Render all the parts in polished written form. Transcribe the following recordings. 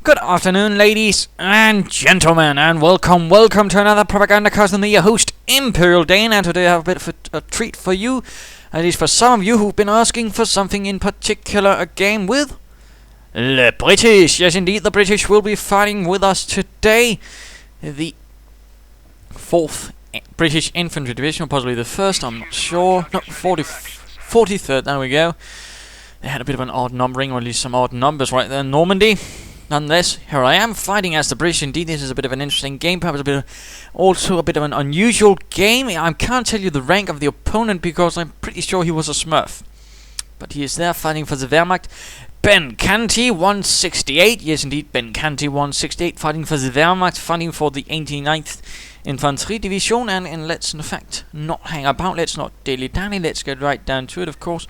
Good afternoon, ladies and gentlemen, and welcome to another Propagandacast. I'm your host, Imperialdane, and today I have a bit of a treat for you, at least for some of you who've been asking for something in particular, a game with the British. Yes, indeed, the British will be fighting with us today. The 4th British Infantry Division, or possibly the 1st, I'm not sure. No, 43rd, there we go. They had a bit of an odd numbering, or at least some odd numbers right there in Normandy. Nonetheless, here I am fighting as the British. Indeed, this is a bit of an interesting game, perhaps also a bit of an unusual game. I can't tell you the rank of the opponent because I'm pretty sure he was a Smurf. But he is there fighting for the Wehrmacht. BenKanty168, yes indeed, BenKanty168 fighting for the Wehrmacht, fighting for the 89th Infantry Division. And let's in fact not hang about, let's not dilly-dally, let's get right down to it, of course.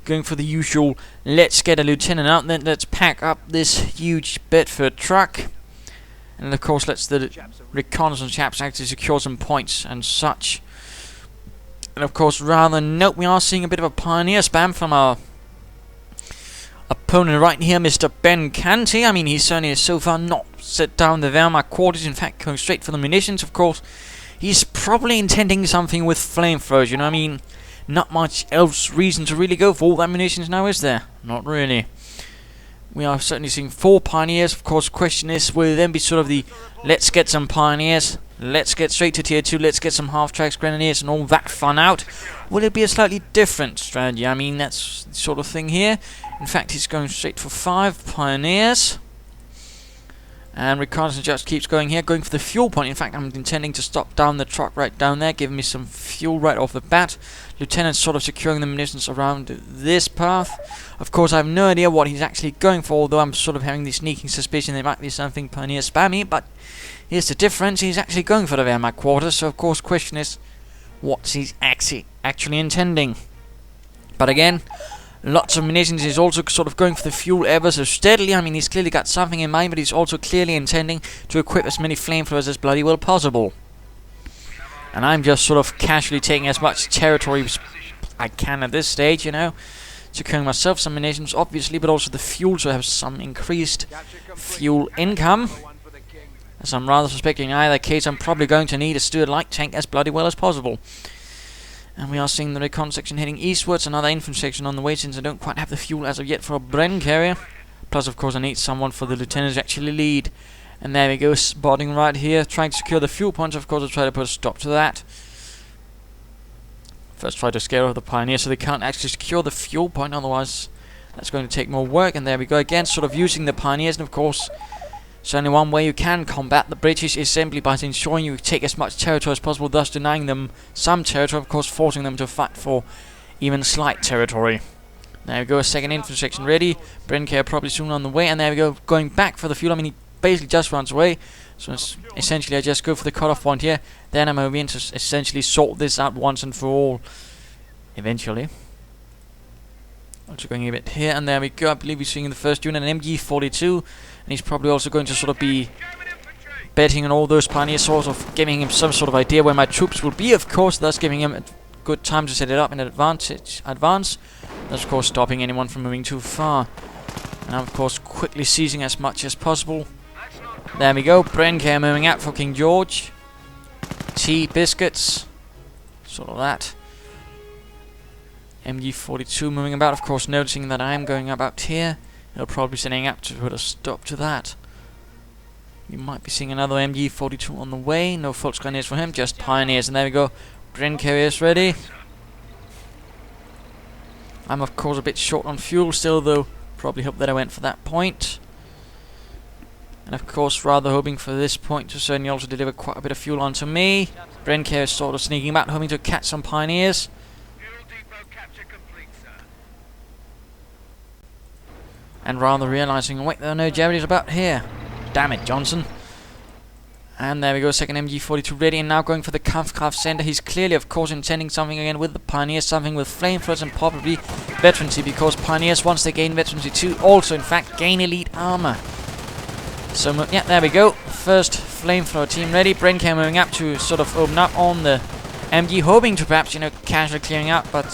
Going for the usual, let's get a lieutenant out, then let's pack up this huge Bedford truck. And of course, let's the reconnaissance chaps actually secure some points and such. And of course, rather note, we are seeing a bit of a pioneer spam from our opponent right here, Mr. BenKanty. I mean, he certainly has so far not set down the Wehrmacht quarters, in fact, going straight for the munitions, of course. He's probably intending something with flamethrowers, you know what I mean? Not much else reason to really go for all that munitions now, is there? Not really. We are certainly seeing 4 pioneers. Of course, question is, will then be sort of the let's get some pioneers, let's get straight to tier 2, let's get some half-tracks, grenadiers and all that fun out. Will it be a slightly different strategy? I mean, that's the sort of thing here. In fact, he's going straight for 5 pioneers. And reconnaissance just keeps going here, going for the fuel point. In fact, I'm intending to stop down the truck right down there, giving me some fuel right off the bat. Lieutenant's sort of securing the munitions around this path. Of course, I have no idea what he's actually going for, although I'm sort of having the sneaking suspicion there might be something pioneer spammy. But here's the difference, he's actually going for the Wehrmacht quarters, so of course, question is, what's he actually intending? But again, lots of munitions. He's also sort of going for the fuel ever so steadily. I mean, he's clearly got something in mind, but he's also clearly intending to equip as many flamethrowers as bloody well possible. And I'm just sort of casually taking as much territory as I can at this stage, you know. Securing myself some munitions, obviously, but also the fuel, so I have some increased fuel income. As I'm rather suspecting in either case, I'm probably going to need a Stuart light tank as bloody well as possible. And we are seeing the recon section heading eastwards, another infantry section on the way, since I don't quite have the fuel as of yet for a Bren carrier. Plus, of course, I need someone for the lieutenant to actually lead. And there we go, spotting right here, trying to secure the fuel points. Of course, I'll try to put a stop to that. First, try to scare off the pioneers so they can't actually secure the fuel point, otherwise that's going to take more work. And there we go again, sort of using the pioneers, and of course, certainly one way you can combat the British is simply by ensuring you take as much territory as possible, thus denying them some territory, of course forcing them to fight for even slight territory. There we go, a second infantry section ready. Bren carrier probably soon on the way, and there we go, going back for the fuel. I mean, he basically just runs away, so essentially I just go for the cutoff point here, then I'm moving in to essentially sort this out once and for all, eventually. Also going a bit here, and there we go. I believe we're seeing the first unit, an MG42, and he's probably also going to sort of be betting on all those pioneers, sort of giving him some sort of idea where my troops will be, of course, thus giving him a good time to set it up in advance, thus of course stopping anyone from moving too far. And of course quickly seizing as much as possible. There we go, Bren carrier moving out for King George. Tea, biscuits, sort of that. MG42 moving about, of course noticing that I am going about here. He'll probably be setting up to put a stop to that. You might be seeing another MG42 on the way. No false grenadiers for him, just pioneers. And there we go, Bren carriers ready. I'm of course a bit short on fuel still, though probably hope that I went for that point. And of course rather hoping for this point to certainly also deliver quite a bit of fuel onto me. Bren carrier sort of sneaking about, hoping to catch some pioneers. And rather realising, wait, there are no Jerrys about here. Damn it, Johnson. And there we go, second MG42 ready, and now going for the Kampfkraft Center. He's clearly, of course, intending something again with the Pioneers, something with flamethrowers and probably veterancy, because Pioneers, once they gain veterancy too, also, in fact, gain elite armor. So, yeah, there we go. First flamethrower team ready. Bren carrier moving up to sort of open up on the MG, hoping to perhaps, you know, casually clearing out, but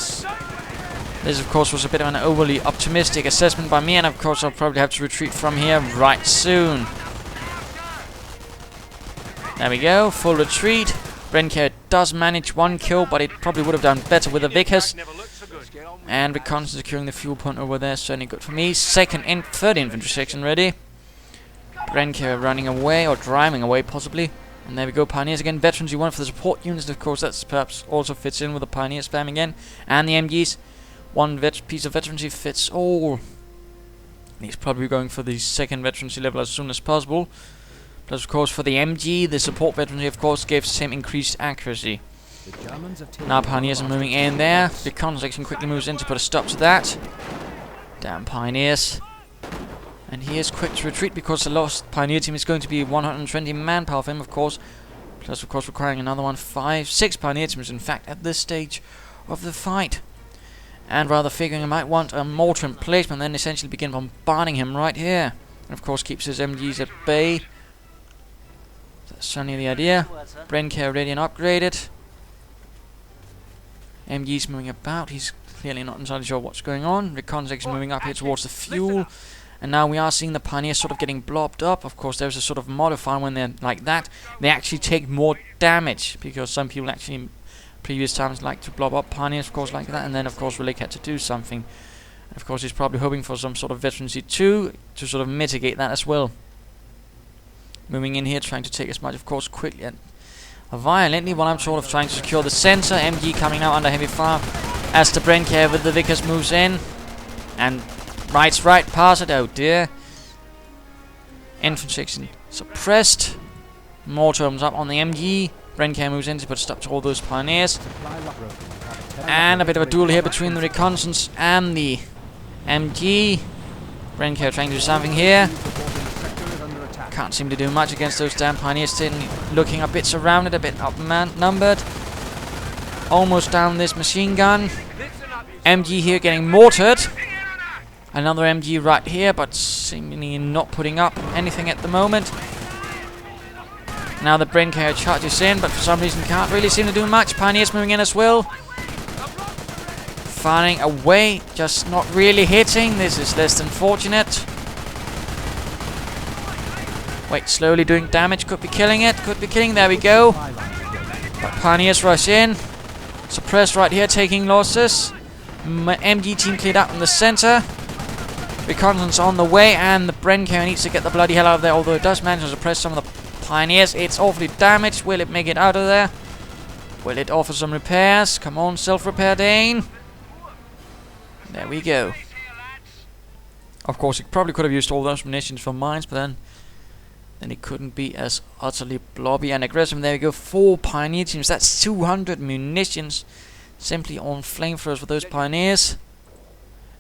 This, of course, was a bit of an overly optimistic assessment by me, and of course I'll probably have to retreat from here right soon. There we go, full retreat. BenKanty does manage 1 kill, but it probably would have done better with the Vickers. And reconnaissance securing the fuel point over there, certainly good for me. Third infantry section ready. BenKanty running away, or driving away possibly. And there we go, Pioneers again. Veterans you want for the support units, and of course that's perhaps also fits in with the Pioneer spam again. And the MGs. One piece of veterancy fits all. He's probably going for the second veterancy level as soon as possible. Plus, of course, for the MG, the support veterancy, of course, gives him increased accuracy. Now Pioneers are moving in there. The Con section quickly moves in to put a stop to that. Damn Pioneers. And he is quick to retreat because the lost Pioneer team is going to be 120 manpower for him, of course. Plus, of course, requiring another 6 Pioneer teams, in fact, at this stage of the fight. And rather figuring I might want a mortar emplacement, then essentially begin bombarding him right here. And of course keeps his MGs at bay. That's certainly the idea. BenKanty ready and upgraded. MG's moving about, he's clearly not entirely sure what's going on. Reconnaissance moving up here towards the fuel. And now we are seeing the Pioneers sort of getting blobbed up. Of course there's a sort of modifier when they're like that. They actually take more damage, because some people actually previous times like to blob up Pioneers, of course, like that, and then of course Relic had to do something. And of course he's probably hoping for some sort of veterancy too, to sort of mitigate that as well. Moving in here, trying to take as much, of course, quickly and violently, while I'm sort of trying to secure the center. MG coming now under heavy fire as the BenKanty with the Vickers moves in. And rights right past it, oh dear. Infantry section suppressed. Mortars up on the MG. BenKanty moves in to put a stop to all those Pioneers. And a bit of a duel here between the reconnaissance and the MG. BenKanty trying to do something here. Can't seem to do much against those damn Pioneers. Still looking a bit surrounded, a bit outnumbered. Almost down this machine gun. MG here getting mortared. Another MG right here, but seemingly not putting up anything at the moment. Now the BenKanty charges in, but for some reason can't really seem to do much. Pioneers moving in as well. Firing away, just not really hitting. This is less than fortunate. Wait, slowly doing damage. Could be killing it. Could be killing. There we go. But Pioneers rush in. Suppressed right here, taking losses. MG team cleared out in the center. Reconnaissance on the way, and the BenKanty needs to get the bloody hell out of there, although it does manage to suppress some of the Pioneers. It's awfully damaged. Will it make it out of there? Will it offer some repairs? Come on, Imperialdane. There we go. Of course, it probably could have used all those munitions for mines, but then it couldn't be as utterly blobby and aggressive. There we go, 4 Pioneer teams. That's 200 munitions simply on flamethrowers for those Pioneers.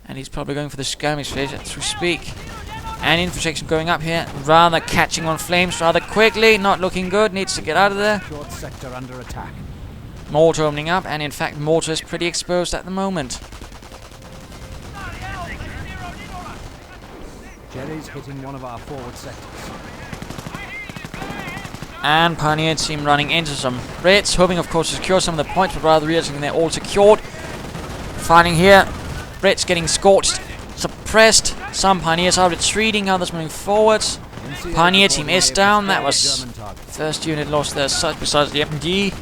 And he's probably going for the skirmish phase as we speak. And infantry section going up here, rather catching on flames rather quickly. Not looking good, needs to get out of there. Short sector under attack. Mortar opening up, and in fact mortar is pretty exposed at the moment. Jerry's hitting one of our forward sectors. And Pioneer team running into some Brits, hoping of course to secure some of the points, but rather realizing they're all secured. Fighting here, Brits getting scorched, suppressed. Some Pioneers are retreating, others moving forwards. Pioneer team is down. That was first unit lost there, such besides the MG.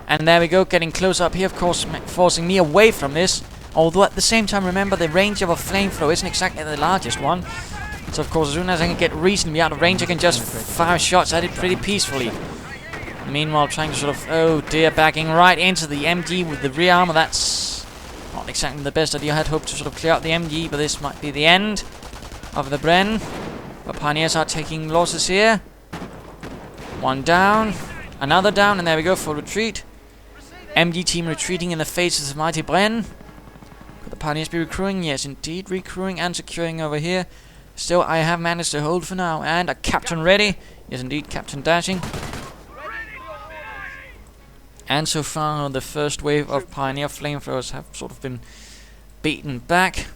And there we go, getting close up here, of course, forcing me away from this. Although at the same time, remember, the range of a flamethrower isn't exactly the largest one. So of course, as soon as I can get reasonably out of range, I can just fire shots at it pretty peacefully. Meanwhile, trying to sort of, oh dear, backing right into the MG with the rear armor. That's not exactly the best idea. I had hoped to sort of clear out the MG, but this might be the end of the Bren. But Pioneers are taking losses here. One down, another down, and there we go, full retreat. MG team retreating in the face of the mighty Bren. Could the Pioneers be recruiting? Yes, indeed, recruiting and securing over here. Still, I have managed to hold for now. And a captain ready. Yes, indeed, Captain Dashing. And so far, the first wave of Pioneer flamethrowers have sort of been beaten back.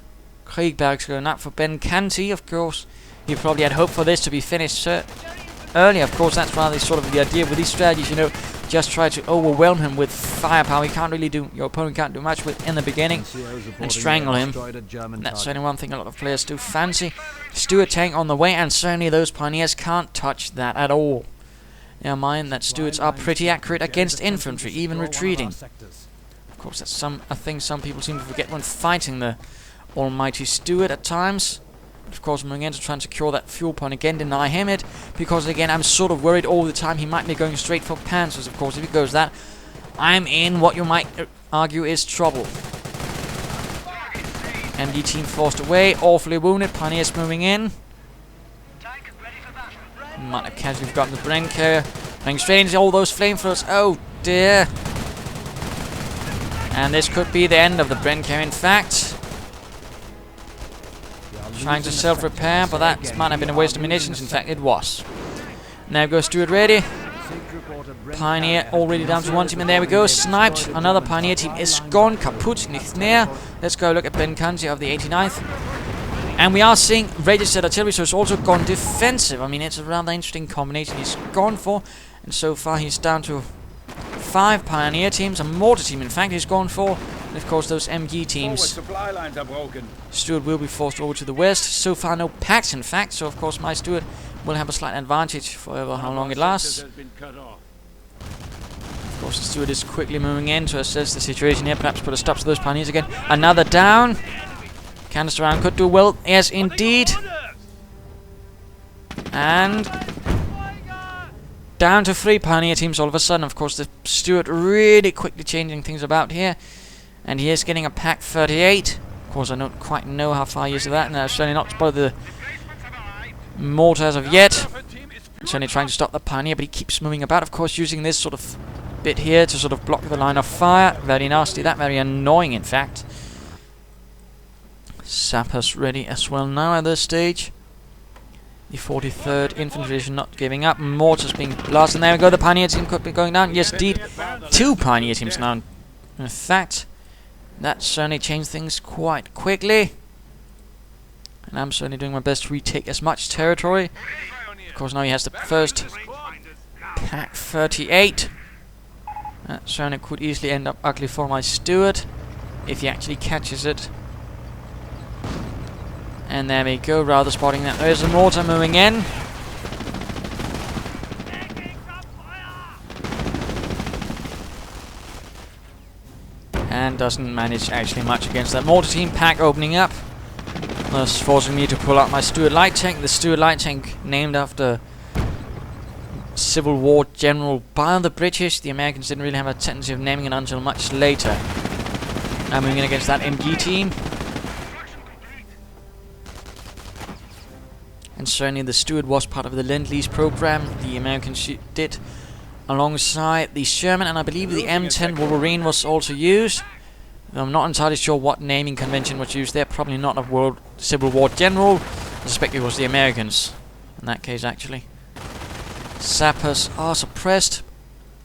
Kriegberg's going up for BenKanty, of course. He probably had hoped for this to be finished earlier. Of course, that's rather sort of the idea with these strategies, you know. just try to overwhelm him with firepower. Your opponent can't do much with in the beginning, and strangle him. And that's certainly one thing a lot of players do fancy. Stuart tank on the way, and certainly those pioneers can't touch that at all. Never mind that Stuarts are pretty accurate against infantry, even retreating. Of course, that's a thing some people seem to forget when fighting the almighty Stuart at times. But of course, I'm going to try and secure that fuel point again, deny him it, because again, I'm sort of worried all the time he might be going straight for panzers. Of course, if he goes that, I'm in what you might argue is trouble. MD team forced away, awfully wounded, pioneers moving in. Might have casually forgotten the Bren carrier. Going straight into all those flamethrowers. Oh dear. And this could be the end of the Bren carrier, in fact. Trying to self-repair, but that might have been a waste of munitions. In fact, it was. Now goes Stuart ready. Pioneer already down to one team, and there we go. Sniped. Another Pioneer team is gone. Kaput, nicht mehr. Let's go look at BenKanty of the 89th. And we are seeing registered artillery, so it's also gone defensive. I mean, it's a rather interesting combination he's gone for. And so far, he's down to 5 Pioneer teams, a mortar team, in fact, he's gone for. And of course, those MG teams. Stuart will be forced over to the west. So far, no packs, in fact. So, of course, my Stuart will have a slight advantage for how long it lasts. Of course, the Stuart is quickly moving in to assess the situation here. Perhaps put a stop to those Pioneers again. Another down. Canister round could do well. Yes, indeed. And down to 3 Pioneer teams all of a sudden. Of course, the Stuart really quickly changing things about here. And he is getting a pack 38. Of course, I don't quite know how far he is to that. And I've certainly not spotted the mortar as of yet. I'm certainly trying to stop the Pioneer, but he keeps moving about. Of course, using this sort of bit here to sort of block the line of fire. Very nasty. That very annoying, in fact. Sappers ready as well now at this stage. The 43rd Infantry is not giving up. Mortars being blasted. And there we go. The Pioneer team could be going down. Yes, indeed. 2 Pioneer teams now. In fact, that certainly changed things quite quickly. And I'm certainly doing my best to retake as much territory. Of course, now he has the first pack 38. That certainly could easily end up ugly for my Stuart if he actually catches it. And there we go, rather spotting that there's a mortar moving in. And doesn't manage actually much against that mortar team. Pack opening up, thus forcing me to pull out my Stuart light tank. The Stuart light tank named after Civil War general by the British. The Americans didn't really have a tendency of naming it until much later. Now moving in against that MG team. And certainly the Stuart was part of the Lend-Lease program the Americans did alongside the Sherman, and I believe the M10 Wolverine was also used. I'm not entirely sure what naming convention was used there. Probably not a Civil War general. I suspect it was the Americans in that case, actually. Sappers are suppressed.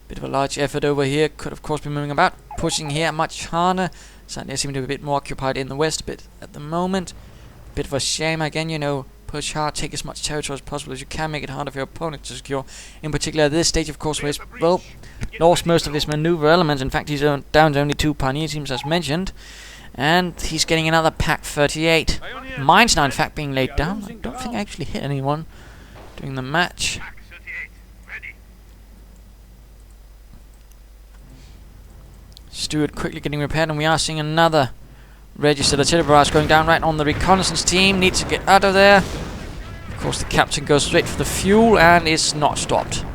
Bit of a large effort over here. Could of course be moving about. Pushing here much harder. Certainly seem to be a bit more occupied in the west a bit at the moment. Bit of a shame again, you know. Push hard, take as much territory as possible as you can, make it harder for your opponent to secure. In particular at this stage, of course, where he's, well, lost most of his maneuver elements. In fact, he's down to only 2 Pioneer teams as mentioned. And he's getting another pack 38. Mines now, in fact, being laid down. I don't think I actually hit anyone during the match. Stuart quickly getting repaired, and we are seeing another registered artillery barrage going down right on the reconnaissance team. Needs to get out of there. Of course, the captain goes straight for the fuel and is not stopped.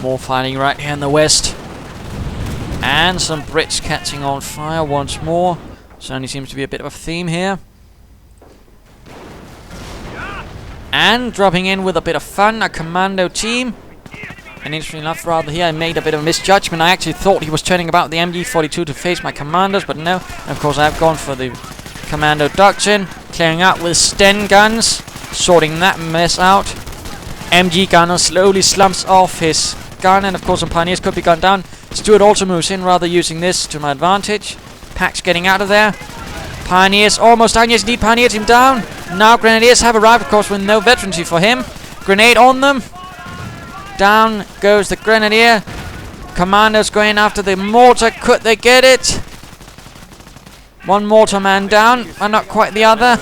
More fighting right here in the west. And some Brits catching on fire once more. Certainly seems to be a bit of a theme here. And dropping in with a bit of fun, a commando team. And interestingly enough, rather here I made a bit of a misjudgment. I actually thought he was turning about the MG42 to face my commandos, but no. And of course I've gone for the commando doctrine. Clearing out with Sten guns. Sorting that mess out. MG gunner slowly slumps off his gun, and of course some Pioneers could be gunned down. Stuart also moves in, rather using this to my advantage. Pack's getting out of there. Pioneers almost down. Yes, indeed, Pioneer team down. Now Grenadiers have arrived, of course, with no veterancy for him. Grenade on them. Down goes the Grenadier. Commandos going after the mortar. Could they get it? One mortar man down, but not quite the other.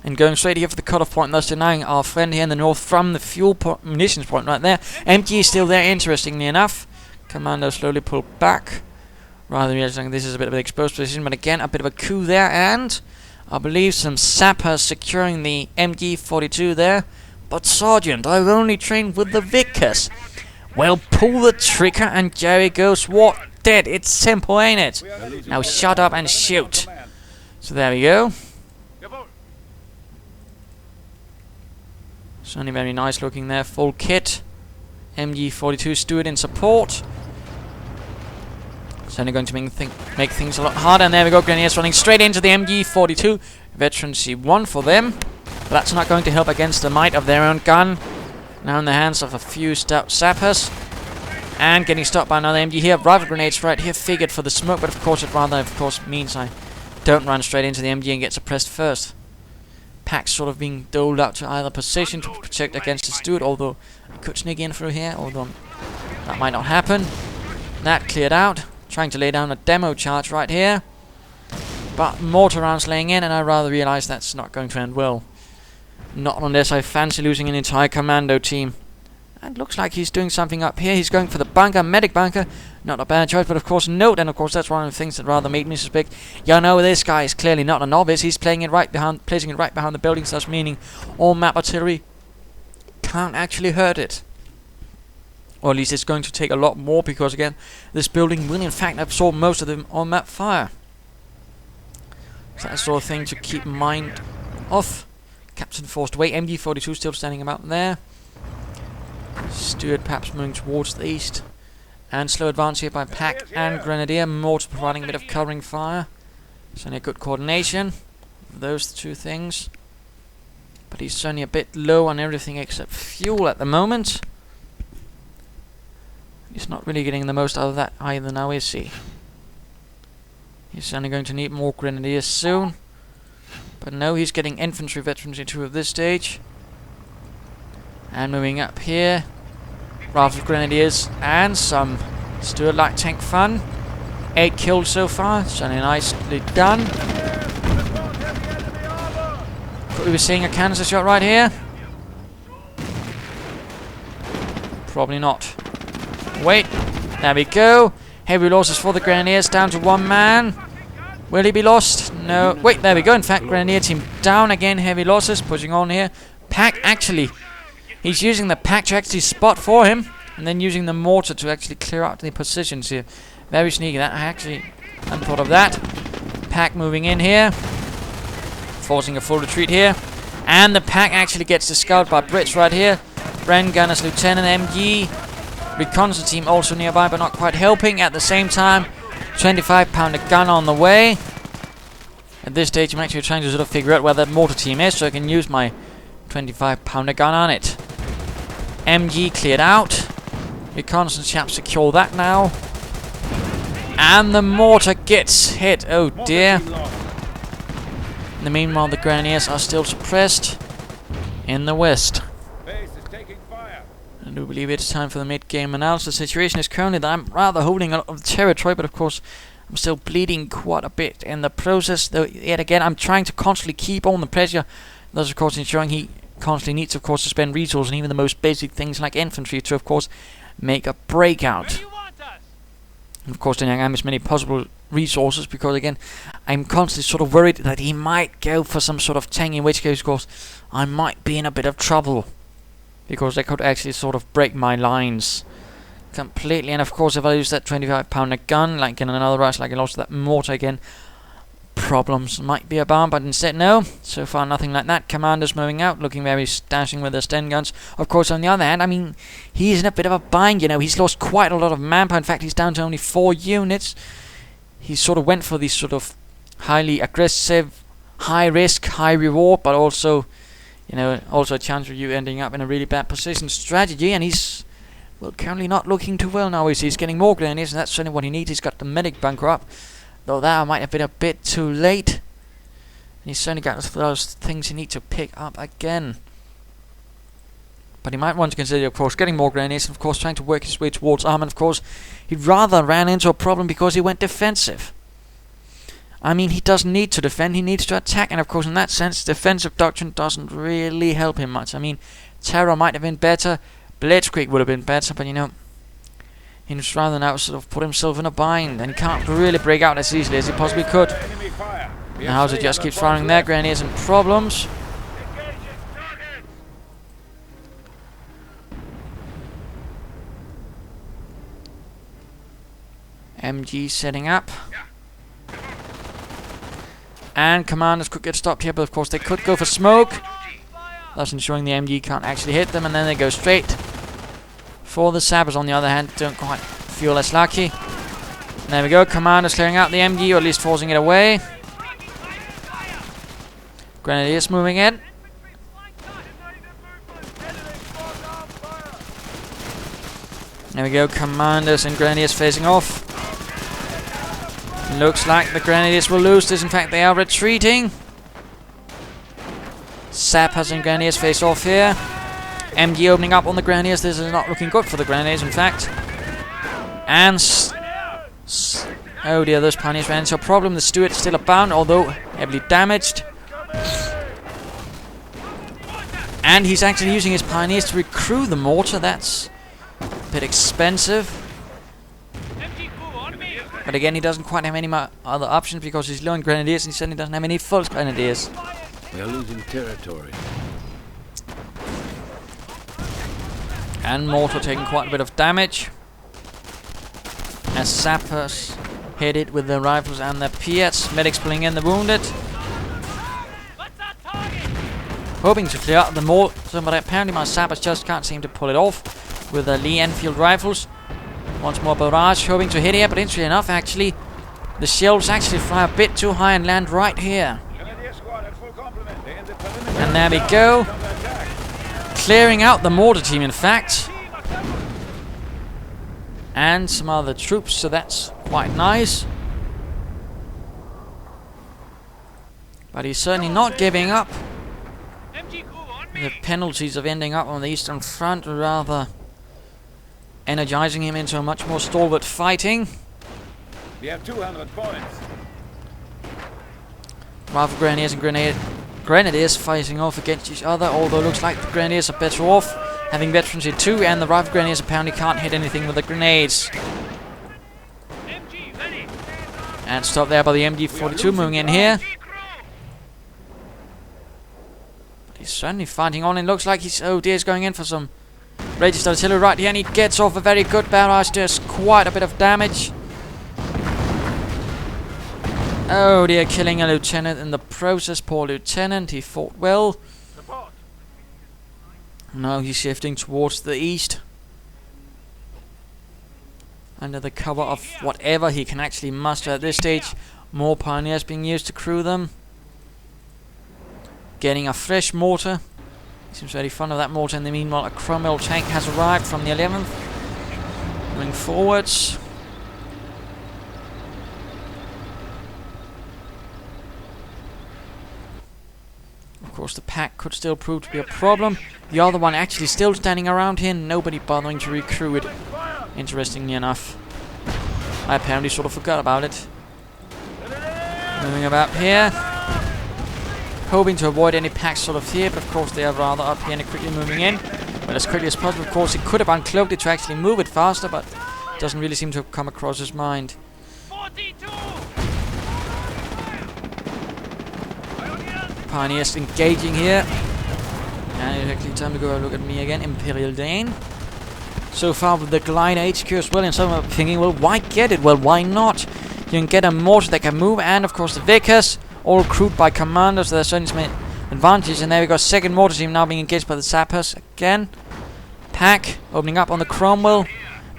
And going straight here for the cutoff point, thus denying our friend here in the north from the fuel munitions point right there. MG is still there, interestingly enough. Commando slowly pull back. Rather realizing this is a bit of an exposed position, but again, a bit of a coup there, and I believe some sappers securing the MG42 there. But Sergeant, I've only trained with the Vickers. Well, pull the trigger and Jerry goes, what? Dead. It's simple, ain't it? Now shut up and shoot. So there we go. Certainly very nice looking there. Full kit. MG42 Stewart in support. Certainly going to make things a lot harder. And there we go. Grenadiers running straight into the MG42. Veterancy 1 for them. But that's not going to help against the might of their own gun. Now in the hands of a few stout sappers. And getting stopped by another MG here. Rifle grenades right here figured for the smoke. But of course it rather means I don't run straight into the MG and get suppressed first. Packs sort of being doled out to either position to protect against the Stewart. Although I could sneak in through here. Although that might not happen. That cleared out. Trying to lay down a demo charge right here. But mortar rounds laying in. And I rather realize that's not going to end well. Not unless I fancy losing an entire commando team. And looks like he's doing something up here. He's going for the bunker, medic bunker. Not a bad choice, but of course note, and of course that's one of the things that rather made me suspect. You know, this guy is clearly not a novice. He's placing it right behind the buildings, thus meaning all map artillery can't actually hurt it. Or at least it's going to take a lot more, because again, this building will in fact absorb most of the all map fire. So that sort of thing to keep in mind of. Captain forced away. MG42 still standing about there. Stewart perhaps moving towards the east. And slow advance here by Pack and Grenadier. Mortar providing a bit of covering fire. Certainly a good coordination of those two things. But he's certainly a bit low on everything except fuel at the moment. He's not really getting the most out of that either now, is he? He's certainly going to need more Grenadiers soon. But no, he's getting infantry veterancy 2 at this stage. And moving up here, Rifle Grenadiers and some Stewart light tank fun. 8 kills so far, certainly nicely done. Could we be seeing a canister shot right here? Probably not. Wait, there we go. Heavy losses for the Grenadiers, down to 1 man. Will he be lost? No. Wait, there we go. In fact, Grenadier team down again. Heavy losses. Pushing on here. Pack actually. He's using the pack to actually spot for him. And then using the mortar to actually clear out the positions here. Very sneaky. That I actually hadn't thought of that. Pack moving in here. Forcing a full retreat here. And the pack actually gets the scout by Brits right here. Bren Gunner's Lieutenant MG. Reconnaissance team also nearby, but not quite helping. At the same time, 25-pounder gun on the way. At this stage, I'm actually trying to sort of figure out where that mortar team is, so I can use my 25-pounder gun on it. MG cleared out. Reconnaissance chaps secure that now. And the mortar gets hit. Oh dear. In the meanwhile, the Grenadiers are still suppressed in the west. I do believe it's time for the mid-game analysis. The situation is currently that I'm rather holding a lot of territory, but of course I'm still bleeding quite a bit in the process. Though yet again, I'm trying to constantly keep on the pressure. Thus, of course, ensuring he constantly needs, of course, to spend resources and even the most basic things like infantry to, of course, make a breakout. Of course, denying him as many possible resources, because again, I'm constantly sort of worried that he might go for some sort of tank, in which case, of course, I might be in a bit of trouble. Because they could actually sort of break my lines completely. And of course, if I lose that 25-pounder gun, like in another rush, like I lost that mortar again, problems might be abound. But instead, no. So far, nothing like that. Commanders moving out, looking very dashing with their Sten guns. Of course, on the other hand, I mean, he's in a bit of a bind, you know. He's lost quite a lot of manpower. In fact, he's down to only 4 units. He sort of went for these sort of highly aggressive, high risk, high reward, but also, you know, also a chance of you ending up in a really bad position strategy. And he's, well, currently not looking too well now. He's getting more Grenadiers, and that's certainly what he needs. He's got the medic bunker up. Though that might have been a bit too late. He's certainly got those things he needs to pick up again. But he might want to consider, of course, getting more grenades and, of course, trying to work his way towards armor. And, of course, he rather ran into a problem because he went defensive. I mean, he doesn't need to defend, he needs to attack. And, of course, in that sense, defensive doctrine doesn't really help him much. I mean, terror might have been better, blitzkrieg would have been better, but, you know, he'd rather now sort of put himself in a bind. And he can't really break out as easily as he possibly could. Now he just keeps firing their grenades and problems. MG setting up. And commanders could get stopped here, but of course they could go for smoke, thus ensuring the MG can't actually hit them, and then they go straight for the sappers. On the other hand, don't quite feel as lucky. And there we go, commanders clearing out the MG, or at least forcing it away. Grenadiers moving in. There we go, commanders and grenadiers facing off. Looks like the grenadiers will lose this. In fact, they are retreating. Sappers and grenadiers face off here. MG opening up on the grenadiers. This is not looking good for the grenadiers, in fact. And oh dear, those pioneers ran into a problem. The Stuart is still abound, although heavily damaged. And he's actually using his pioneers to recruit the mortar. That's a bit expensive. But again, he doesn't quite have any other options because he's low on grenadiers, and he certainly doesn't have any full grenadiers. We are losing territory. And mortar taking quite a bit of damage. As sappers hit it with their rifles and their Piats. Medics pulling in the wounded. Hoping to clear out the mortar, but apparently my sappers just can't seem to pull it off with their Lee Enfield rifles. Once more barrage, hoping to hit here, but interestingly enough, actually, the shells actually fly a bit too high and land right here. And there we go. Clearing out the mortar team, in fact. And some other troops, so that's quite nice. But he's certainly not giving up. The penalties of ending up on the Eastern Front are rather energizing him into a much more stalwart fighting. We have 200 points. Rifle grenadiers and grenadiers fighting off against each other, although it looks like the grenadiers are better off having veterans here too, and the rifle grenadiers apparently can't hit anything with the grenades. And stopped there by the MG42 moving in here. But he's certainly fighting on, and looks like he's, oh dear, he's going in for some registered artillery right here, and he gets off a very good barrage. Does quite a bit of damage. Oh dear, killing a lieutenant in the process. Poor lieutenant, he fought well. Now he's shifting towards the east, under the cover of whatever he can actually muster at this stage. More pioneers being used to crew them. Getting a fresh mortar. Seems very fond of that mortar. In the meanwhile, a Cromwell tank has arrived from the 11th. Moving forwards. Of course, the pack could still prove to be a problem. The other one actually still standing around here. Nobody bothering to recruit it. Interestingly enough. I apparently sort of forgot about it. Moving about here. Hoping to avoid any packs sort of here, but of course they are rather up here and quickly moving in. Well, as quickly as possible. Of course, he could have uncloaked it to actually move it faster, but it doesn't really seem to have come across his mind. 42! Pioneers engaging here. And it's actually time to go look at me again. Imperialdane. So far with the Glide HQ as well, and some are thinking, well, why get it? Well, why not? You can get a mortar that can move, and of course the Vickers, all crewed by commanders. There's certainly some advantage. And there we go, second mortar team now being engaged by the sappers again. Pack opening up on the Cromwell.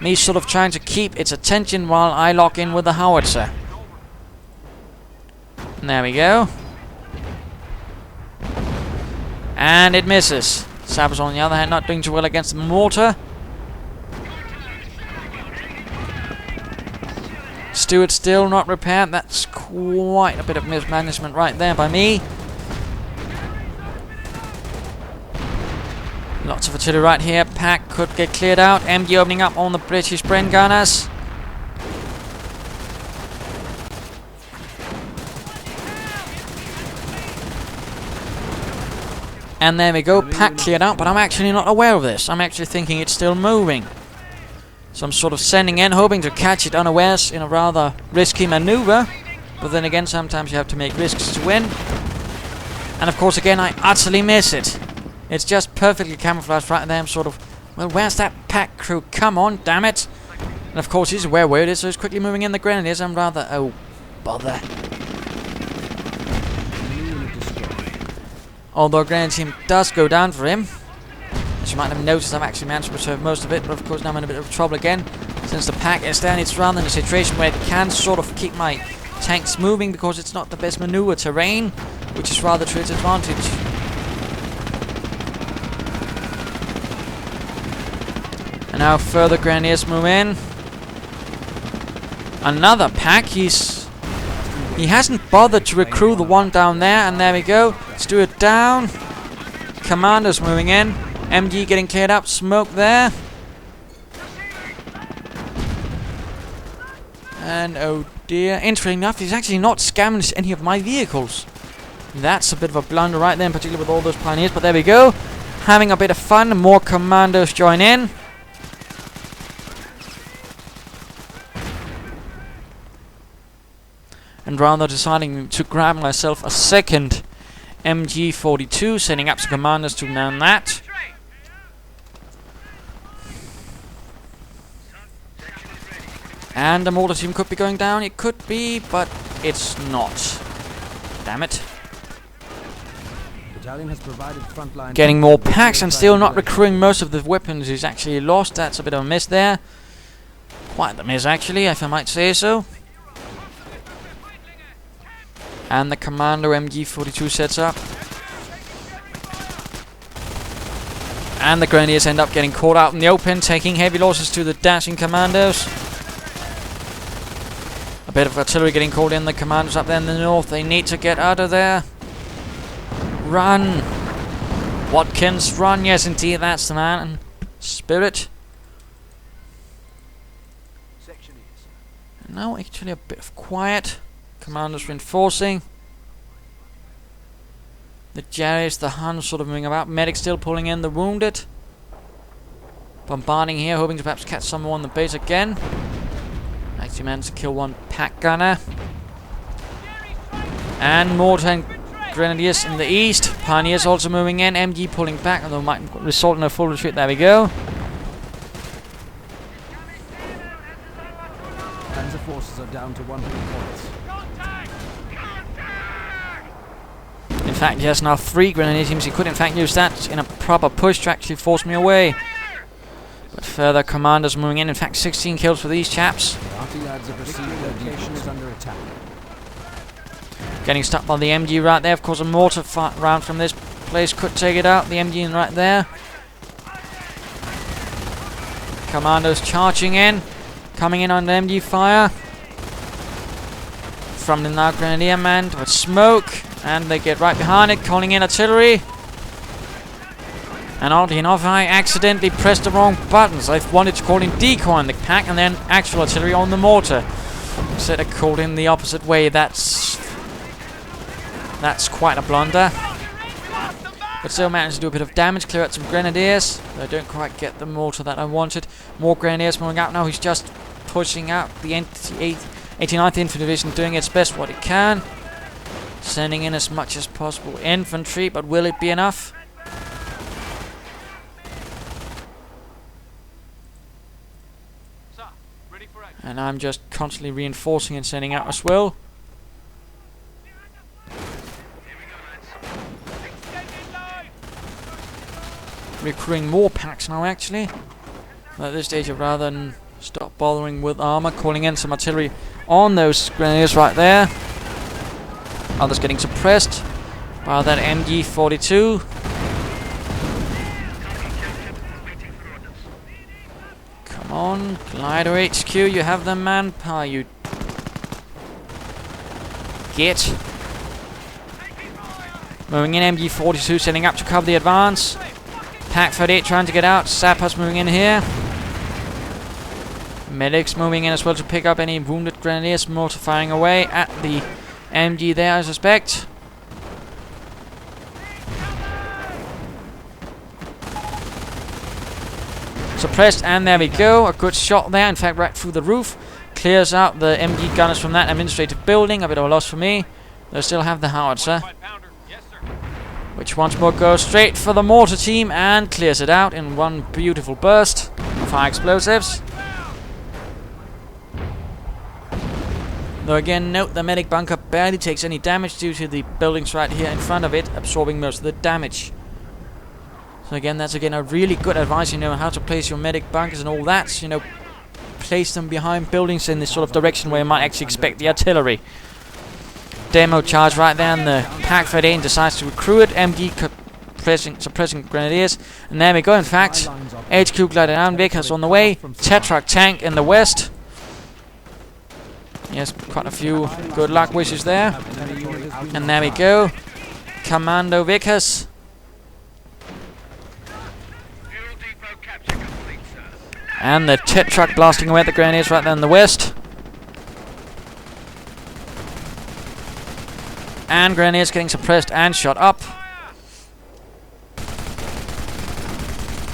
Me sort of trying to keep its attention while I lock in with the howitzer. And there we go. And it misses. Sappers on the other hand not doing too well against the mortar. Steward still not repaired. That's quite a bit of mismanagement right there by me. Lots of artillery right here. Pack could get cleared out. MG opening up on the British Bren gunners. And there we go, pack cleared out, but I'm actually not aware of this. I'm actually thinking it's still moving. So I'm sort of sending in, hoping to catch it unawares in a rather risky maneuver. But then again, sometimes you have to make risks to win. And of course, again, I utterly miss it. It's just perfectly camouflaged right there. I'm sort of, well, where's that pack crew? Come on, damn it. And of course, he's aware where it is, so he's quickly moving in the grenadiers. I'm rather, oh, bother. Although Grenadier team does go down for him. As you might have noticed, I've actually managed to preserve most of it, but of course now I'm in a bit of trouble again. Since the pack is there, and it's rather in a situation where it can sort of keep my tanks moving because it's not the best maneuver terrain, which is rather to its advantage. And now further Grenadiers move in. Another pack, he hasn't bothered to recruit the one down there, and there we go. Steward down. Commandos moving in. MG getting cleared up. Smoke there. And oh dear. Interesting enough, he's actually not scavenged any of my vehicles. That's a bit of a blunder right there, in particular with all those pioneers. But there we go. Having a bit of fun. More commandos join in. And rather deciding to grab myself a second MG42, sending up some commanders to man that. And the mortar team could be going down. It could be, but it's not. Damn it. Has provided frontline Getting more packs and still not recruiting most of the weapons he's actually lost. That's a bit of a miss there. Quite the miss, actually, if I might say so. And the Commando MG42 sets up. And the Grenadiers end up getting caught out in the open, taking heavy losses to the dashing Commandos. A bit of artillery getting called in. The Commandos up there in the north, they need to get out of there. Run! Watkins, run! Yes, indeed, that's the man. And Spirit. And now actually a bit of quiet. Commanders reinforcing. The Jerrys, the Huns sort of moving about. Medics still pulling in the wounded. Bombarding here, hoping to perhaps catch someone on the base again. Actually managed to kill one pack gunner. And mortar and Grenadiers in the east. Pioneers also moving in. MG pulling back, although might result in a full retreat. There we go. Panzer forces are down to 100 points. In fact, he has now 3 Grenadier teams. He could in fact use that in a proper push to actually force me away. But further commanders moving in. In fact, 16 kills for these chaps. Lads have received location is under attack. Getting stuck by the MG right there. Of course, a mortar round from this place could take it out. The MG right there. Commandos charging in. Coming in on the MG fire. From the now Grenadier man with smoke. And they get right behind it, calling in artillery. And oddly enough, I accidentally pressed the wrong buttons. I wanted to call in decoy on the pack and then actual artillery on the mortar. Instead I called in the opposite way. That's quite a blunder. But still managed to do a bit of damage, clear out some Grenadiers. But I don't quite get the mortar that I wanted. More Grenadiers moving out now. He's just pushing out the 89th Infantry Division, doing its best what it can. Sending in as much as possible infantry, but will it be enough? And I'm just constantly reinforcing and sending out as well. Recruiting more packs now, actually. But at this stage, I'd rather stop bothering with armor, calling in some artillery on those Grenadiers right there. Others getting suppressed by that MG42. Come on, Glider HQ, you have them manpower, you git. Moving in, MG42 setting up to cover the advance. Pack 38 trying to get out. Sappers moving in here. Medics moving in as well to pick up any wounded grenadiers. Mortar firing away at the MG there, I suspect. Suppressed, and there we go. A good shot there, in fact, right through the roof. Clears out the MG gunners from that administrative building. A bit of a loss for me. They still have the howitzer, which once more goes straight for the mortar team and clears it out in one beautiful burst of high explosives. Though again, note the medic bunker barely takes any damage due to the buildings right here in front of it absorbing most of the damage. So again, that's again a really good advice, you know, how to place your medic bunkers and all that. You know, place them behind buildings in this sort of direction where you might actually expect the artillery. Demo charge right there, and the Pack 38 decides to recruit it. MG suppressing grenadiers, and there we go. In fact, HQ glided down. Vickers on the way. Tetrak tank in the west. Yes, quite a few good luck wishes there. And there we go. Commando Vickers. And the Tetrak blasting away at the grenadiers right there in the west. And grenadiers getting suppressed and shot up.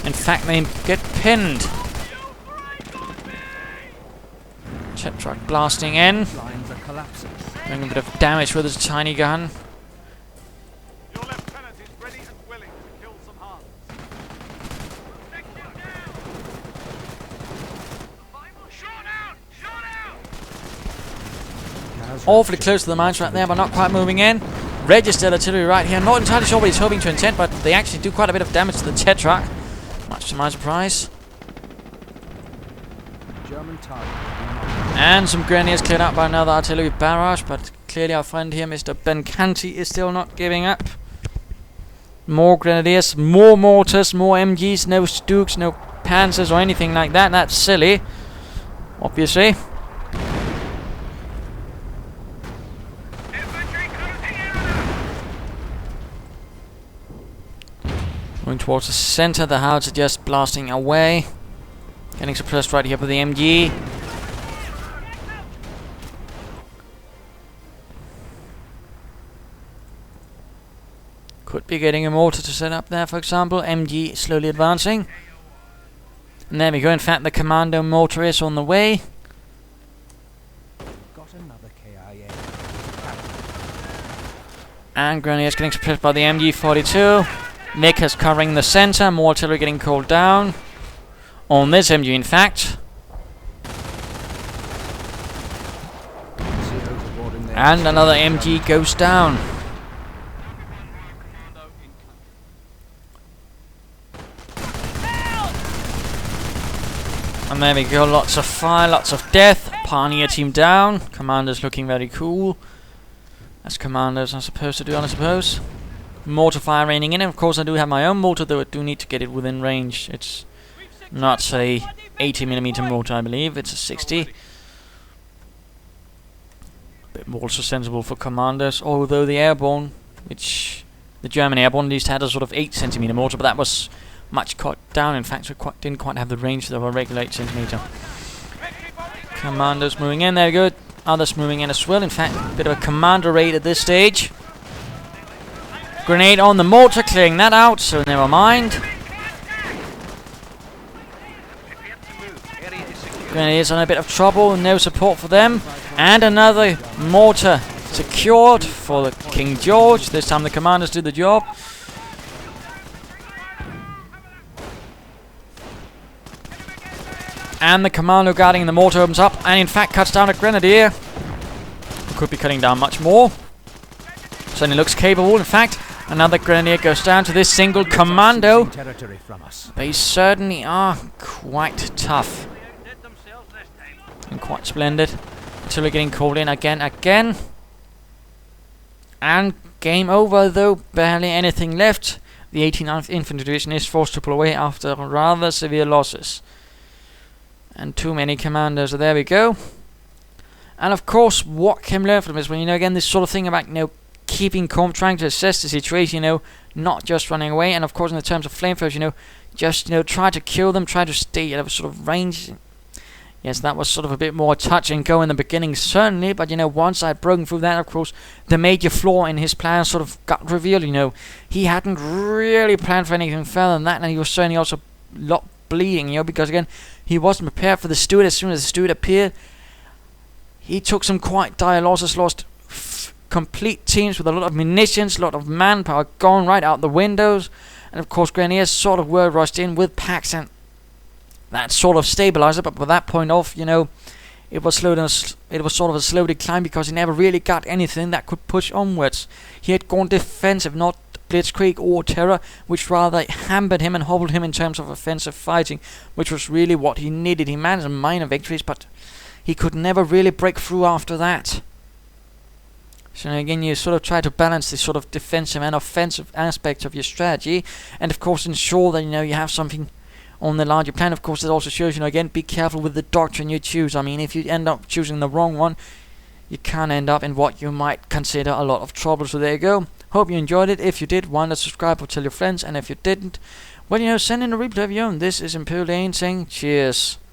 In fact, they get pinned. Tetrak blasting in. Doing a bit of damage with his tiny gun. Your lieutenant is ready and willing to kill some Huns. Awfully close to the mines right there, but not quite moving in. Registered artillery right here. Not entirely sure what he's hoping to intend, but they actually do quite a bit of damage to the Tetrak. Much to my surprise. German target. And some grenadiers cleared out by another artillery barrage, but clearly our friend here, Mr. BenKanty, is still not giving up. More grenadiers, more mortars, more MGs, no Stooks, no Panzers or anything like that. That's silly, obviously. Going towards the center, the howitzer just blasting away. Getting suppressed right here by the MG. Could be getting a mortar to set up there, for example. MG slowly advancing. And there we go. In fact, the commando mortar is on the way. Got another KIA. And grenadiers getting suppressed by the MG42. Vickers covering the center. More artillery getting called down. On this MG, in fact. And another MG goes down. And there we go, lots of fire, lots of death. Pioneer team down. Commanders looking very cool. As commanders are supposed to do, I suppose. Mortar fire raining in. And of course I do have my own mortar, though I do need to get it within range. It's not a 80mm mortar, I believe. It's a 60. A bit more also sensible for commanders. Although the airborne, which the German airborne at least had a sort of 8cm mortar, but that was much cut down, in fact, so didn't quite have the range of a regular 8cm. Commandos moving in, there we go. Others moving in as well. In fact, a bit of a commander raid at this stage. Grenade on the mortar, clearing that out, so never mind. Grenadiers on a bit of trouble, no support for them. And another mortar secured for the King George. This time the commanders do the job. And the commando guarding the mortar opens up and in fact cuts down a grenadier. Could be cutting down much more. Certainly looks capable. In fact, another grenadier goes down to this single commando. They certainly are quite tough. And quite splendid. Until we're getting called in again. And game over, though barely anything left. The 89th Infantry Division is forced to pull away after rather severe losses. And too many commandos, so there we go. And of course, what can learn from this? Well, again, this sort of thing about, keeping calm, trying to assess the situation, not just running away. And of course, in the terms of flamethrowers, just, try to kill them, try to stay at a sort of range. Yes, that was sort of a bit more touch and go in the beginning, certainly. But, once I'd broken through that, of course, the major flaw in his plan sort of got revealed, He hadn't really planned for anything further than that, and he was certainly also a lot bleeding, because, again, he wasn't prepared for the Steward. As soon as the Steward appeared, he took some quite dire losses, lost complete teams with a lot of munitions, a lot of manpower gone right out the windows. And, of course, Grenadiers sort of were rushed in with packs, and that sort of stabilized it, but from that point off, it was sort of a slow decline, because he never really got anything that could push onwards. He had gone defensive, not blitzkrieg or terror, which rather hampered him and hobbled him in terms of offensive fighting, which was really what he needed. He managed minor victories, but he could never really break through after that. So again, you sort of try to balance the sort of defensive and offensive aspects of your strategy, and of course ensure that you have something on the larger plan. Of course, it also shows, again, be careful with the doctrine you choose. I mean, if you end up choosing the wrong one, you can end up in what you might consider a lot of trouble. So there you go. Hope you enjoyed it. If you did, why not subscribe or tell your friends? And if you didn't, well, send in a replay of your own. This is Imperialdane saying cheers.